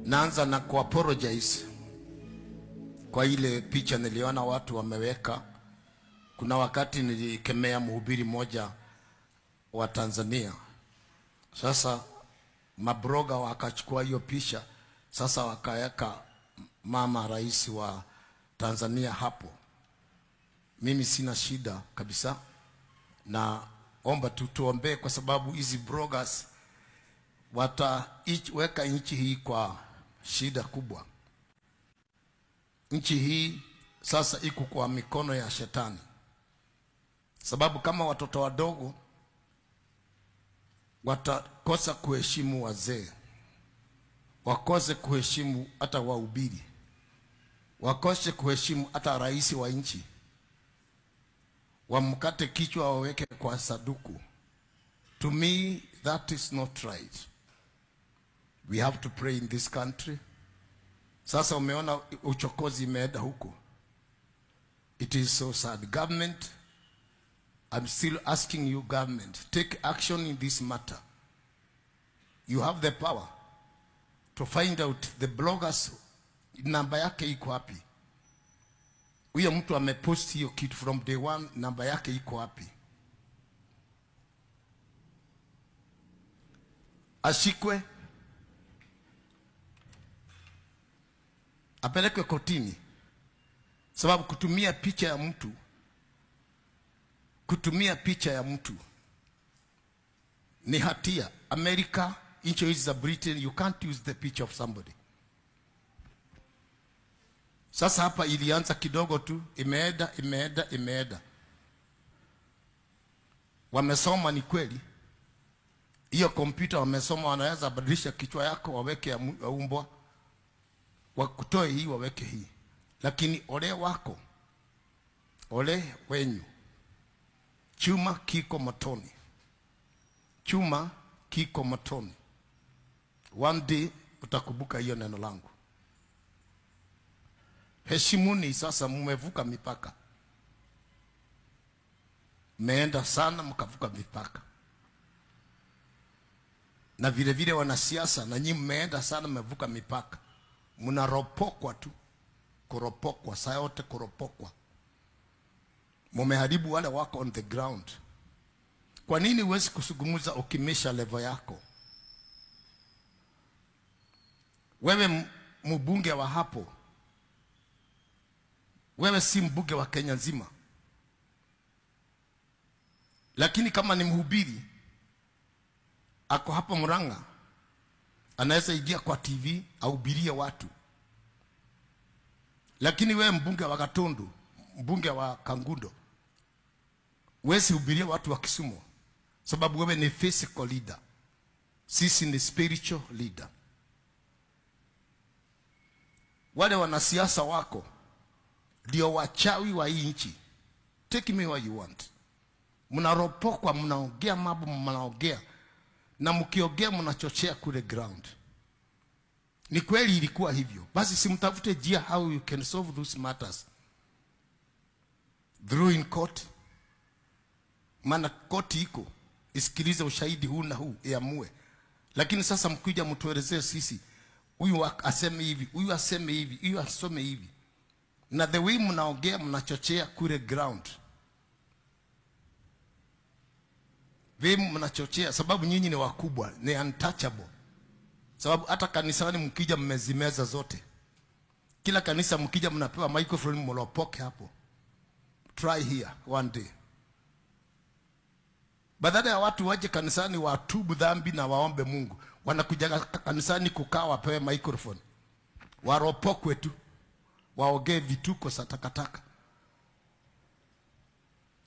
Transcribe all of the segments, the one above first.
Naanza na apologize kwa ile picha niliona watu wameweka. Kuna wakati nilikemea mhubiri moja wa Tanzania. Sasa mabroga wakachukua hiyo picha, sasa wakaweka mama rais wa Tanzania hapo. Mimi sina shida kabisa, na omba tuombe kwa sababu hizi bloggers wataweka nchi hii kwa shida kubwa. Nchi hii sasa iko kwa mikono ya shetani, sababu kama watoto wadogo watakosa kuheshimu wazee, wakose kuheshimu hata wahubiri, wakose kuheshimu hata rais wa nchi, wamkate kichwa waweke kwa saduku. To me, that is not right. We have to pray in this country. Sasa umeona uchokozi imeenda huko. It is so sad. Government, I'm still asking you, government, take action in this matter. You have the power to find out the bloggers, namba yake iko wapi. Huyo mtu amepost hiyo kitu from day one, namba yake iko wapi. Ashikwe, apelekwe kotini, sababu kutumia picha ya mtu ni hatia. America, nchi hizi za Britain, you can't use the picture of somebody. Sasa hapa ilianza kidogo tu, imeenda. Wamesoma, ni kweli. Hiyo kompyuta wamesoma, wanaweza badilisha kichwa yako waweke ya umbwa, wakutoe hii waweke hii. Lakini ole wako, ole wenyu, chuma kiko motoni. Chuma kiko motoni. One day utakumbuka hiyo neno langu. Heshimuni sasa, mmevuka mipaka. Mmeenda sana mkavuka mipaka. Na vile vile wanasiasa, na nyinyi mmeenda sana mmevuka mipaka. Mnaropokwa tu. Kuropokwa, saa yote kuropokwa. Mmeharibu wale wako on the ground. Kwa nini huwezi kusungumuza ukimesha level yako? Wewe mbunge wa hapo, wewe si mbunge wa Kenya nzima. Lakini kama ni mhubiri ako hapa Murang'a, anaweza ingia kwa TV ahubirie watu. Lakini wewe mbunge wa Gatundu, mbunge wa Kangundo, wewe hubiria watu wa Kisumu, sababu wewe ni physical leader. Sisi ni spiritual leader. Wale wanasiasa wako ndio wachawi wa hii nchi. Take me where you want. Mnaropokwa, mnaongea mambo, mnaongea, na mkiongea mnachochea kule ground. Ni kweli ilikuwa hivyo. Basi simtafute njia how you can solve those matters. Through in court. Maana court iko, isikilize ushahidi huu na huu, iamue. Lakini sasa mkuja mtuelezee sisi, huyu aseme hivi, huyu aseme hivi, huyu asome hivi. Na the way mnaongea mnachochea kule ground. Vemu mnachochea, sababu nyinyi ni wakubwa, ni untouchable. Sababu hata kanisani mkija mmezimeza zote. Kila kanisa mkija mnapewa microphone mlopoke hapo. Try here one day. Badala ya watu waje kanisani watubu dhambi na waombe Mungu, wanakuja kanisani kukaa wapewe microphone. Waropokwe tu. Waongee vituko za takataka.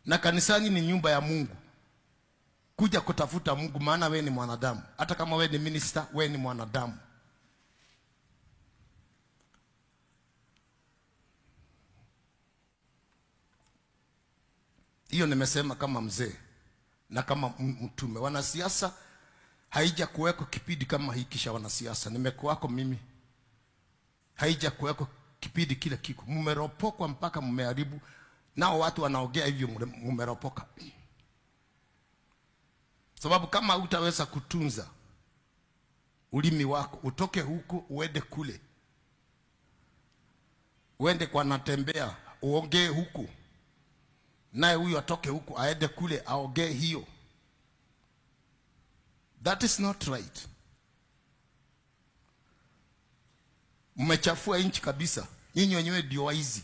Na kanisani ni nyumba ya Mungu. Kuja kutafuta Mungu, maana wewe ni mwanadamu. Hata kama wewe ni minister, wewe ni mwanadamu. Hiyo nimesema kama mzee na kama mtume. Wanasiasa haija kuweko kipindi kama hiki kisha wanasiasa. Nimekuwako mimi. Haija kuweko kipindi kile kiko. Mmeropokwa mpaka mmeharibu. Nao watu wanaongea hivyo, mmeropoka. Sababu kama hutaweza kutunza ulimi wako, utoke huku uende kule, uende kwa natembea uongee huku, naye huyu atoke huku aende kule aongee hiyo. That is not right. Mmechafua nchi kabisa. Nyinyi wenyewe ndio waizi.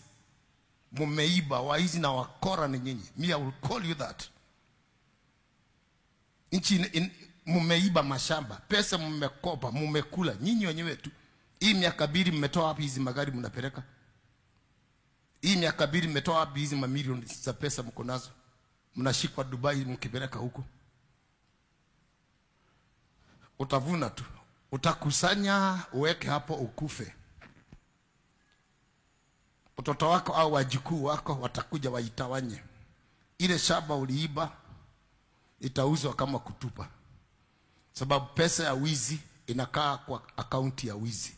Mmeiba, waizi na wakora ni nyinyi. Me, I will call you that. Nchi mmeiba mashamba, pesa mmekopa, mmekula nyinyi wenyewe tu. Hii miaka 2 mmetoa wapi hizi magari mnapeleka? Hii miaka 2 mmetoa wapi hizi mamilioni za pesa mko nazo? Mnashikwa Dubai mkipeleka huko. Utavuna tu. Utakusanya uweke hapo ukufe. Watoto wako au wajukuu wako watakuja waitawanye. Ile shamba uliiba itauzwa kama kutupa. Sababu pesa ya wizi inakaa kwa akaunti ya wizi.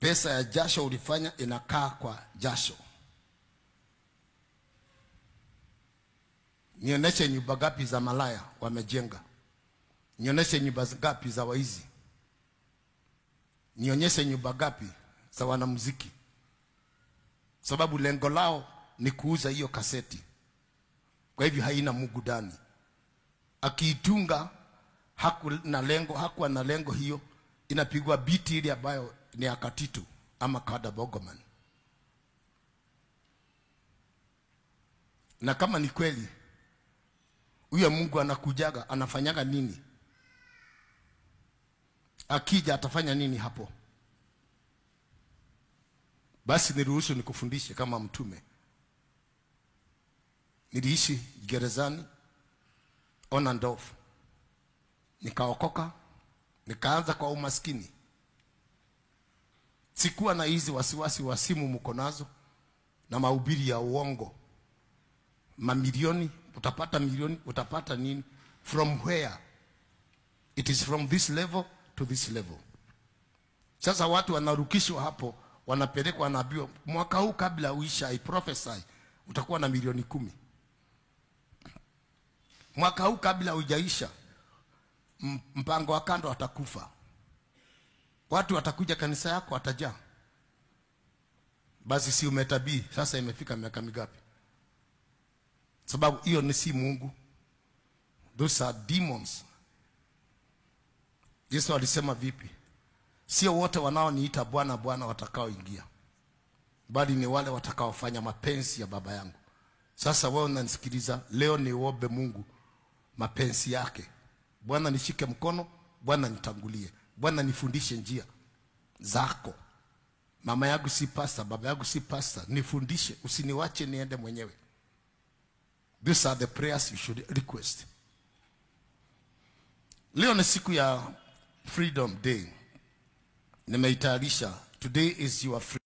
Pesa ya jasho ulifanya inakaa kwa jasho. Nionyeshe nyumba ngapi za malaya wamejenga. Nionyeshe nyumba ngapi za waizi. Nionyeshe nyumba ngapi za wanamuziki. Sababu lengo lao ni kuuza hiyo kaseti. Kwa hivyo haina Mungu ndani. Akiitunga hakuwa na lengo hiyo, inapigwa biti ile ambayo ni akatitu ama kada bogoman. Na kama ni kweli huyo Mungu anakujaga, anafanyaga nini? Akija atafanya nini hapo? Basi niruhusu nikufundishe kama mtume. Niliishi gerezani on and off. Nikaokoka, nikaanza kwa umaskini. Sikuwa na hizi wasiwasi wa simu mko nazo na mahubiri ya uongo. Mamilioni, utapata milioni, utapata nini? From where? It is from this level to this level. Sasa watu wanarukishwa hapo, wanapelekwa, wanaambiwa mwaka huu kabla uisha, I prophesy utakuwa na milioni 10. Mwaka huu kabla hujaisha, mpango wa kando atakufa. Watu watakuja kanisa yako watajaa. Basi si umetabii, sasa imefika miaka mingapi? Sababu hiyo ni si Mungu. Those are demons. Yesu alisema vipi? Sio wote wanaoniita Bwana Bwana watakaoingia, bali ni wale watakaofanya mapenzi ya Baba yangu. Sasa wewe unanisikiliza leo, niombe Mungu mapenzi yake. Bwana nishike mkono, Bwana nitangulie, Bwana nifundishe njia zako. Mama yangu si pasta, baba yangu si pasta, nifundishe, usiniwache niende mwenyewe. These are the prayers you should request. Leo ni siku ya Freedom Day. Nimeitayarisha. Today is your freedom.